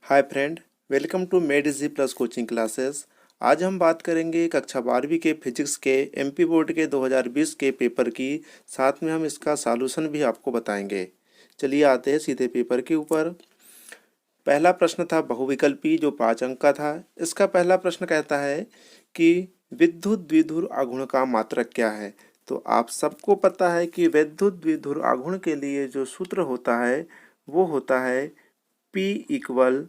Hi friend, welcome to made easy plus coaching classes. आज हम बात करेंगे कक्षा 12वीं के फिजिक्स के एमपी बोर्ड के 2020 के पेपर की। साथ में हम इसका सॉल्यूशन भी आपको बताएंगे। चलिए आते हैं सीधे पेपर के ऊपर। पहला प्रश्न था बहुविकल्पी, जो 5 अंक का था। इसका पहला प्रश्न कहता है कि विद्युत द्विध्रुव आघूर्ण का मात्रक क्या है। तो आप सबको पता है कि विद्युत द्विध्रुव आघूर्ण के लिए जो सूत्र होता है वो होता है P equal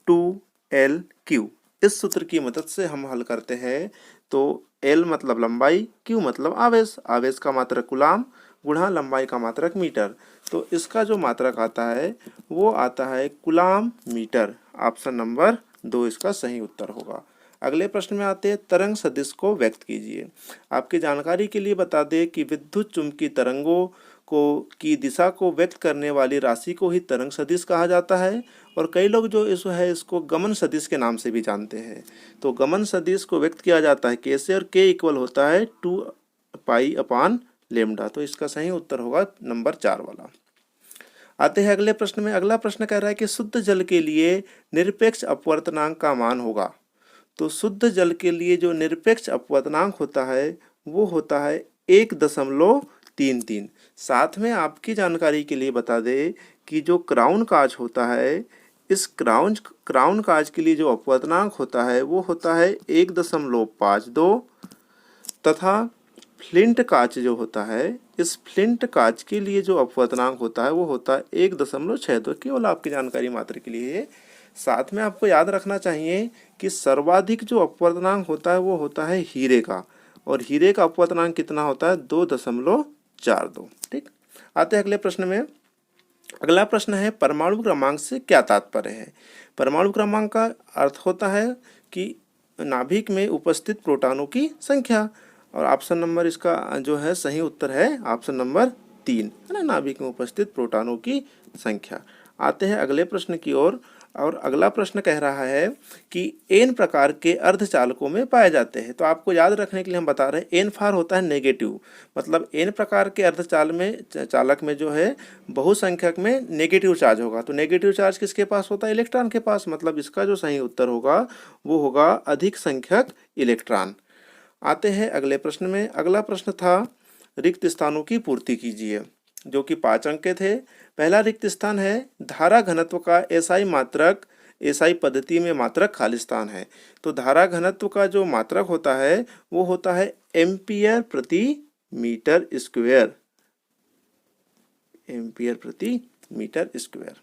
to L Q. इस सूत्र की मदद से हम हल करते हैं। तो एल मतलब लंबाई, क्यू मतलब आवेश, आवेश का मात्रक कूलाम गुणा लंबाई का मात्रक मीटर। तो इसका जो मात्रक आता है वो आता है कूलाम मीटर। ऑप्शन नंबर 2 इसका सही उत्तर होगा। अगले प्रश्न में आते हैं, तरंग सदिश को व्यक्त कीजिए। आपकी जानकारी के लिए बता दें कि विद्युत चुंबकीय तरंगों की दिशा को व्यक्त करने वाली राशि को ही तरंग सदिश कहा जाता है। और कई लोग जो इसको गमन सदिश के नाम से भी जानते हैं। तो गमन सदिश को व्यक्त किया जाता है कैसे, और के इक्वल होता है 2 पाई अपान लेमडा। तो इसका सही उत्तर होगा नंबर 4 वाला। आते हैं अगले प्रश्न में। अगला प्रश्न कह रहा है कि शुद्ध जल के लिए निरपेक्ष अपवर्तनांक का मान होगा। तो शुद्ध जल के लिए जो निरपेक्ष अपवर्तनांक होता है वो होता है 1.33। साथ में आपकी जानकारी के लिए बता दें कि जो क्राउन कांच होता है, इस क्राउन कांच के लिए जो अपवर्तनांक होता है वो होता है 1.52 तथा फ्लिंट कांच जो होता है, इस फ्लिंट कांच के लिए जो अपवर्तनांक होता है वो होता है 1.62। केवल आपकी जानकारी मात्र के लिए। साथ में आपको याद रखना चाहिए कि सर्वाधिक जो अपवर्तनांक होता है वो होता है हीरे का, और हीरे का अपवर्तनांक कितना होता है 2.42। ठीक, आते हैं अगले प्रश्न में। अगला प्रश्न है, परमाणु क्रमांक से क्या तात्पर्य है। परमाणु क्रमांक का अर्थ होता है कि नाभिक में उपस्थित प्रोटॉनों की संख्या। और ऑप्शन नंबर इसका जो है सही उत्तर है ऑप्शन नंबर 3, है ना, नाभिक में उपस्थित प्रोटॉनों की संख्या। आते हैं अगले प्रश्न की ओर। और अगला प्रश्न कह रहा है कि एन प्रकार के अर्धचालकों में पाए जाते हैं। तो आपको याद रखने के लिए हम बता रहे हैं, एन फॉर होता है नेगेटिव, मतलब एन प्रकार के चालक में जो है बहुसंख्यक में नेगेटिव चार्ज होगा। तो नेगेटिव चार्ज किसके पास होता है, इलेक्ट्रॉन के पास। मतलब इसका जो सही उत्तर होगा वो होगा अधिक संख्यक इलेक्ट्रॉन। आते हैं अगले प्रश्न में। अगला प्रश्न था, रिक्त स्थानों की पूर्ति कीजिए, जो कि 5 अंक के थे। पहला रिक्त स्थान है, धारा घनत्व का एसआई मात्रक, एसआई पद्धति में मात्रक खालिस्तान है। तो धारा घनत्व का जो मात्रक होता है वो होता है एम्पियर प्रति मीटर स्क्वायर, एम्पियर प्रति मीटर स्क्वायर।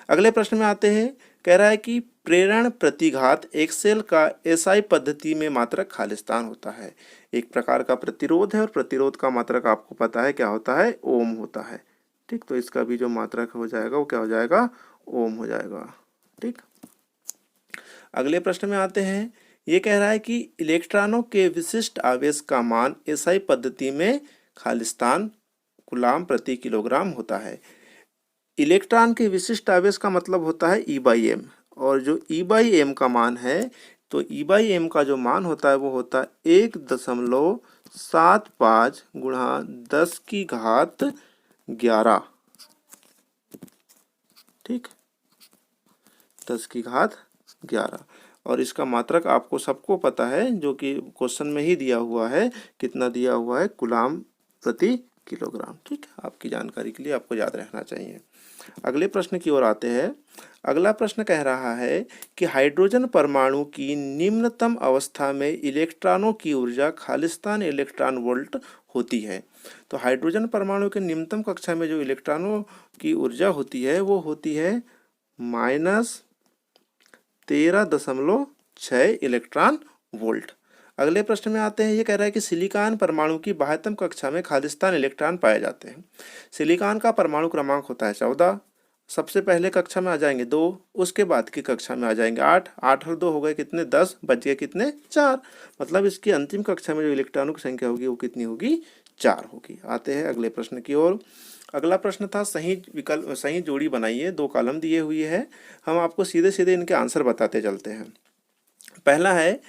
अगले प्रश्न में आते हैं, कह रहा है कि प्रेरण प्रतिघात एक्सेल का एसआई पद्धति में मात्रक खालिस्तान होता है। एक प्रकार का प्रतिरोध है, और प्रतिरोध का मात्रक आपको पता है क्या होता है, ओम होता है। ठीक, तो इसका भी जो मात्रक हो जाएगा वो क्या हो जाएगा, ओम हो जाएगा। ठीक, अगले प्रश्न में आते हैं। ये कह रहा है कि इलेक्ट्रॉनों के विशिष्ट आवेश का मान एसआई पद्धति में खालिस्तान कूलाम प्रति किलोग्राम होता है। इलेक्ट्रॉन के विशिष्ट आवेश का मतलब होता है E/m, और जो E/m का मान है, तो E/m का जो मान होता है वो होता है 1.75 गुणा 10⁻11। ठीक, 10⁻11। और इसका मात्रक आपको सबको पता है, जो कि क्वेश्चन में ही दिया हुआ है। कितना दिया हुआ है, कूलाम प्रति किलोग्राम। ठीक, आपकी जानकारी के लिए आपको याद रहना चाहिए। अगले प्रश्न की ओर आते हैं। अगला प्रश्न कह रहा है कि हाइड्रोजन परमाणु की निम्नतम अवस्था में इलेक्ट्रॉनों की ऊर्जा खालिस्तान इलेक्ट्रॉन वोल्ट होती है। तो हाइड्रोजन परमाणु के निम्नतम कक्षा में जो इलेक्ट्रॉनों की ऊर्जा होती है वो होती है -13.6 इलेक्ट्रॉन वोल्ट। अगले प्रश्न में आते हैं। ये कह रहा है कि सिलिकॉन परमाणु की बाह्यतम कक्षा में खालिस्तान इलेक्ट्रॉन पाए जाते हैं। सिलिकॉन का परमाणु क्रमांक होता है 14। सबसे पहले कक्षा में आ जाएंगे 2, उसके बाद की कक्षा में आ जाएंगे 8। 8 और 2 हो गए कितने, 10, बच गए कितने, 4। मतलब इसकी अंतिम कक्षा में जो इलेक्ट्रॉनों की संख्या होगी वो कितनी होगी, 4 होगी। आते हैं अगले प्रश्न की ओर। अगला प्रश्न था, सही जोड़ी बनाइए। 2 कॉलम दिए हुए हैं, हम आपको सीधे सीधे इनके आंसर बताते चलते हैं। पहला है,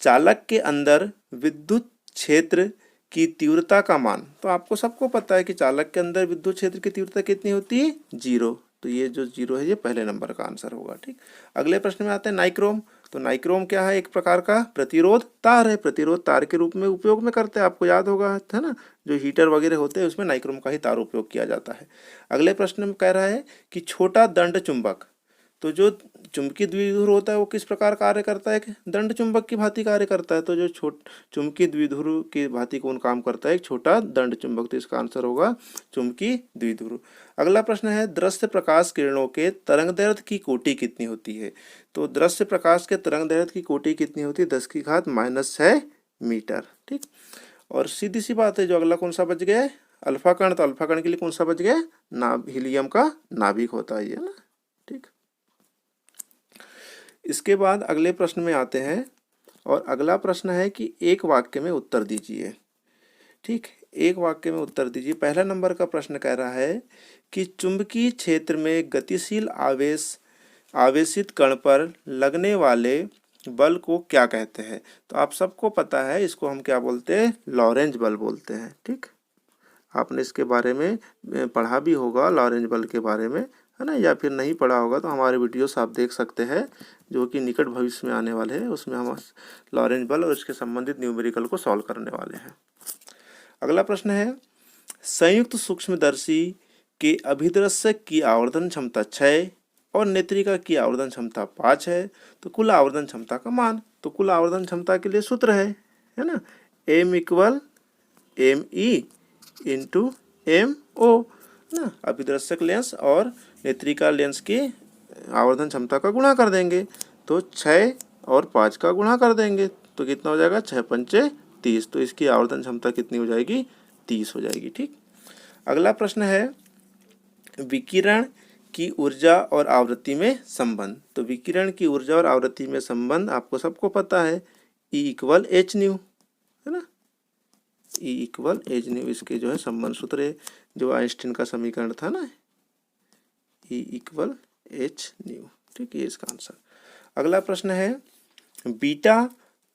चालक के अंदर विद्युत क्षेत्र की तीव्रता का मान। तो आपको सबको पता है कि चालक के अंदर विद्युत क्षेत्र की तीव्रता कितनी होती है, 0। तो ये जो 0 है ये पहले नंबर का आंसर होगा। ठीक, अगले प्रश्न में आते हैं नाइक्रोम। तो नाइक्रोम क्या है? एक प्रकार का प्रतिरोध तार है, प्रतिरोध तार के रूप में उपयोग में करते हैं, आपको याद होगा है ना, जो हीटर वगैरह होते हैं उसमें नाइक्रोम का ही तार उपयोग किया जाता है। अगले प्रश्न में कह रहा है कि छोटा दंड चुंबक, तो जो चुंबकीय द्विध्रुव होता है वो किस प्रकार कार्य करता है? दंड चुंबक की भांति कार्य करता है। तो जो चुंबकीय द्विध्रुव की भांति कौन काम करता है? एक छोटा दंड चुंबक। तो इसका आंसर होगा चुंबकीय द्विध्रुव। अगला प्रश्न है दृश्य प्रकाश किरणों के तरंगदैर्घ्य की कोटि कितनी होती है? तो दृश्य प्रकाश के तरंगदैर्घ्य की कोटि कितनी होती है? 10⁻⁻6 मीटर। ठीक, और सीधी सी बात है, जो अगला कौन सा बच गया है? अल्फा कण। तो अल्फा कण के लिए कौन सा बच गया? हीलियम का नाभिक होता है ये ना। ठीक, इसके बाद अगले प्रश्न में आते हैं, और अगला प्रश्न है कि एक वाक्य में उत्तर दीजिए। ठीक, एक वाक्य में उत्तर दीजिए। पहला नंबर का प्रश्न कह रहा है कि चुंबकीय क्षेत्र में गतिशील आवेशित कण पर लगने वाले बल को क्या कहते हैं? तो आप सबको पता है इसको हम क्या बोलते हैं? लॉरेंज बल बोलते हैं। ठीक, आपने इसके बारे में पढ़ा भी होगा, लॉरेंज बल के बारे में, है ना, या फिर नहीं पढ़ा होगा तो हमारे वीडियोस आप देख सकते हैं जो कि निकट भविष्य में आने वाले हैं, उसमें हम लॉरेंज बल और इसके संबंधित न्यूमेरिकल को सॉल्व करने वाले हैं। अगला प्रश्न है संयुक्त सूक्ष्मदर्शी के अभिदृश्य की आवर्धन क्षमता 6 और नेत्रिका की आवर्धन क्षमता 5 है, तो कुल आवर्धन क्षमता का मान। तो कुल आवर्धन क्षमता के लिए सूत्र है ना, M = ME × MO ना, अभिदर्शक लेंस और नेत्रिका लेंस की आवर्धन क्षमता का गुणा कर देंगे, तो 6 और 5 का गुणा कर देंगे तो कितना हो जाएगा? 6×5 = 30। तो इसकी आवर्धन क्षमता कितनी हो जाएगी? 30 हो जाएगी। ठीक, अगला प्रश्न है विकिरण की ऊर्जा और आवृत्ति में संबंध। तो विकिरण की ऊर्जा और आवृत्ति में संबंध आपको सबको पता है, E = hν, है ना, E = hν। इसके जो है संबंध सूत्र है, जो आइंस्टीन का समीकरण था ना, E = hν। ठीक, ये इसका आंसर। अगला प्रश्न है बीटा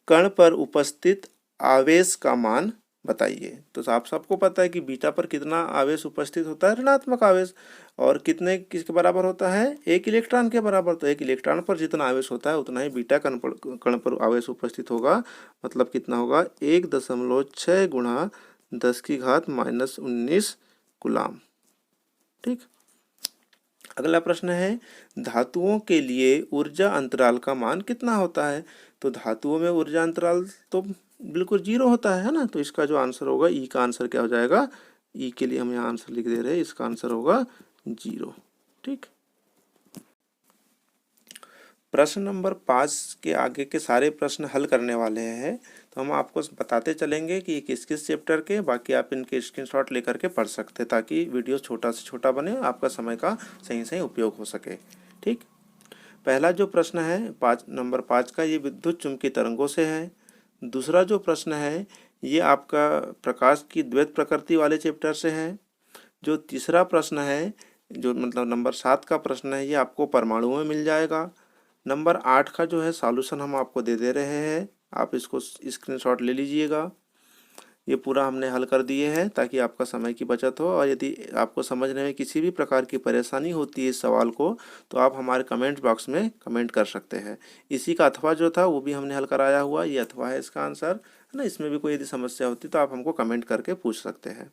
कण पर उपस्थित आवेश का मान बताइए। तो आप सबको पता है कि बीटा पर कितना आवेश उपस्थित होता है? ऋणात्मक आवेश। और कितने किसके बराबर होता है? 1 इलेक्ट्रॉन के बराबर। तो 1 इलेक्ट्रॉन पर जितना आवेश होता है उतना ही बीटा कण पर आवेश उपस्थित होगा। मतलब कितना होगा? 1.6 × 10⁻⁻19 कूलाम। ठीक, अगला प्रश्न है धातुओं के लिए ऊर्जा अंतराल का मान कितना होता है? तो धातुओं में ऊर्जा अंतराल तो बिल्कुल 0 होता है ना। तो इसका जो आंसर होगा, ई का आंसर क्या हो जाएगा? ई के लिए हम यहाँ आंसर लिख दे रहे हैं, इसका आंसर होगा 0। ठीक, प्रश्न नंबर 5 के आगे के सारे प्रश्न हल करने वाले हैं, तो हम आपको बताते चलेंगे कि किस किस चैप्टर के। बाकी आप इनके स्क्रीनशॉट लेकर के पढ़ सकते हैं ताकि वीडियो छोटा से छोटा बने, आपका समय का सही सही उपयोग हो सके। ठीक, पहला जो प्रश्न है नंबर 5 का, ये विद्युत चुम्बकीय तरंगों से है। दूसरा जो प्रश्न है ये आपका प्रकाश की द्वैत प्रकृति वाले चैप्टर से है। जो तीसरा प्रश्न है, जो मतलब नंबर 7 का प्रश्न है, ये आपको परमाणुओं में मिल जाएगा। नंबर 8 का जो है सॉल्यूशन हम आपको दे रहे हैं, आप इसको स्क्रीनशॉट ले लीजिएगा। ये पूरा हमने हल कर दिए हैं ताकि आपका समय की बचत हो। और यदि आपको समझने में किसी भी प्रकार की परेशानी होती है इस सवाल को, तो आप हमारे कमेंट बॉक्स में कमेंट कर सकते हैं। इसी का अथवा जो था वो भी हमने हल कराया हुआ, ये अथवा है इसका आंसर, है ना। इसमें भी कोई यदि समस्या होती तो आप हमको कमेंट करके पूछ सकते हैं।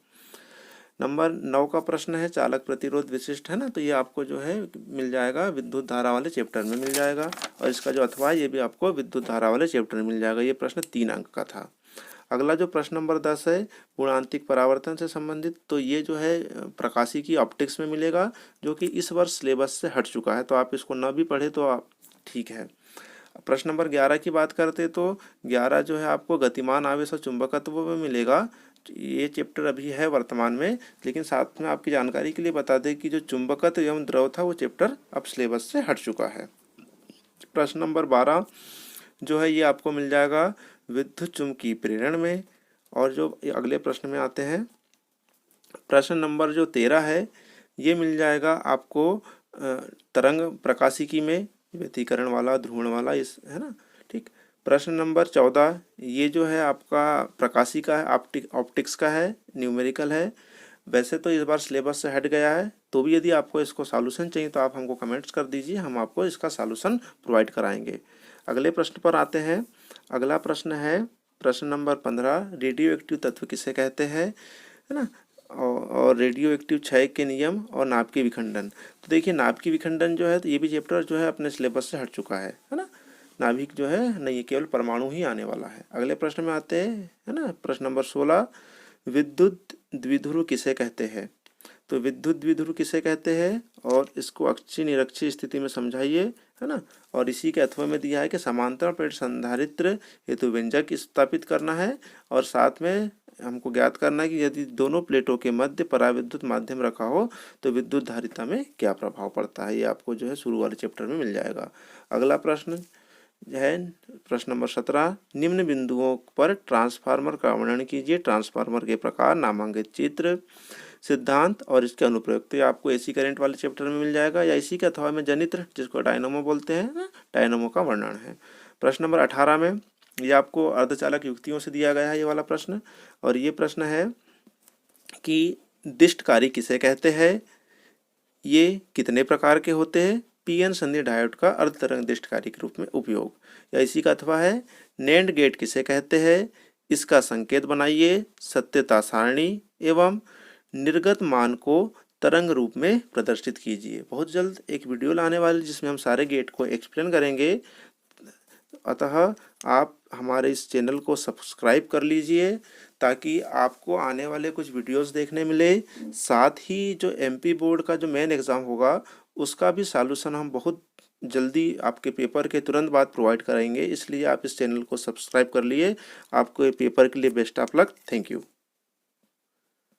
नंबर 9 का प्रश्न है चालक प्रतिरोध विशिष्ट, है ना। तो ये आपको जो है मिल जाएगा विद्युत धारा वाले चैप्टर में मिल जाएगा, और इसका जो अथवा है ये भी आपको विद्युत धारा वाले चैप्टर में मिल जाएगा। ये प्रश्न 3 अंक का था। अगला जो प्रश्न नंबर 10 है गुणांतिक परावर्तन से संबंधित, तो ये जो है प्रकाशी की ऑप्टिक्स में मिलेगा, जो कि इस वर्ष सिलेबस से हट चुका है, तो आप इसको न भी पढ़े तो आप ठीक है। प्रश्न नंबर 11 की बात करते तो 11 जो है आपको गतिमान आवेश और चुंबकत्व में मिलेगा। ये चैप्टर अभी है वर्तमान में, लेकिन साथ में आपकी जानकारी के लिए बता दें कि जो चुंबकत्व एवं द्रव था वो चैप्टर अब सिलेबस से हट चुका है। प्रश्न नंबर 12 जो है ये आपको मिल जाएगा विद्युत चुम्बकीय प्रेरण में। और जो अगले प्रश्न में आते हैं, प्रश्न नंबर जो 13 है ये मिल जाएगा आपको तरंग प्रकाशिकी में, व्यतिकरण वाला, ध्रुवण वाला, इस है ना। ठीक, प्रश्न नंबर 14 ये जो है आपका प्रकाशिका है, ऑप्टिक्स का है, न्यूमेरिकल है। वैसे तो इस बार सिलेबस से हट गया है, तो भी यदि आपको इसको सॉल्यूशन चाहिए तो आप हमको कमेंट्स कर दीजिए, हम आपको इसका सॉल्यूशन प्रोवाइड कराएंगे। अगले प्रश्न पर आते हैं। अगला प्रश्न है प्रश्न नंबर 15, रेडियो एक्टिव तत्व किसे कहते हैं, है ना, और रेडियो एक्टिव क्षय के नियम और नाभिकीय विखंडन। तो देखिए नाभिकीय विखंडन जो है तो ये भी चैप्टर जो है अपने सिलेबस से हट चुका है ना, नाभिक जो है नहीं, ये केवल परमाणु ही आने वाला है। अगले प्रश्न में आते हैं, है ना, प्रश्न नंबर 16, विद्युत द्विध्रुव किसे कहते हैं। तो विद्युत द्विध्रुव किसे कहते हैं और इसको अक्षीय निरक्षीय स्थिति में समझाइए, है ना। और इसी के अथवा में दिया है कि समांतर प्लेट संधारित्र हेतु व्यंजक स्थापित करना है और साथ में हमको ज्ञात करना है कि यदि दोनों प्लेटों के मध्य पराविद्युत माध्यम रखा हो तो विद्युत धारिता में क्या प्रभाव पड़ता है। ये आपको जो है शुरू वाले चैप्टर में मिल जाएगा। अगला प्रश्न है प्रश्न नंबर 17, निम्न बिंदुओं पर ट्रांसफार्मर का वर्णन कीजिए। ट्रांसफार्मर के प्रकार, नामांकित चित्र, सिद्धांत और इसके अनुप्रयोग। तो ये आपको एसी करंट वाले चैप्टर में मिल जाएगा या इसी के अथवा में जनित्र जिसको डायनामो बोलते हैं, डायनामो का वर्णन है। प्रश्न नंबर 18 में ये आपको अर्धचालक युक्तियों से दिया गया है ये वाला प्रश्न, और ये प्रश्न है कि दिष्टकारी किसे कहते हैं, ये कितने प्रकार के होते हैं, पीएन संधि डायोड का अर्धतरंग दिष्टकारी के रूप में उपयोग। या इसी का अथवा है नैंड गेट किसे कहते हैं, इसका संकेत बनाइए, सत्यता सारणी एवं निर्गत मान को तरंग रूप में प्रदर्शित कीजिए। बहुत जल्द एक वीडियो लाने वाले जिसमें हम सारे गेट को एक्सप्लेन करेंगे, अतः आप हमारे इस चैनल को सब्सक्राइब कर लीजिए ताकि आपको आने वाले कुछ वीडियोस देखने मिले। साथ ही जो एमपी बोर्ड का जो मेन एग्ज़ाम होगा उसका भी सॉल्यूशन हम बहुत जल्दी आपके पेपर के तुरंत बाद प्रोवाइड करेंगे, इसलिए आप इस चैनल को सब्सक्राइब कर लिए। आपको ये पेपर के लिए best of luck. Thank you.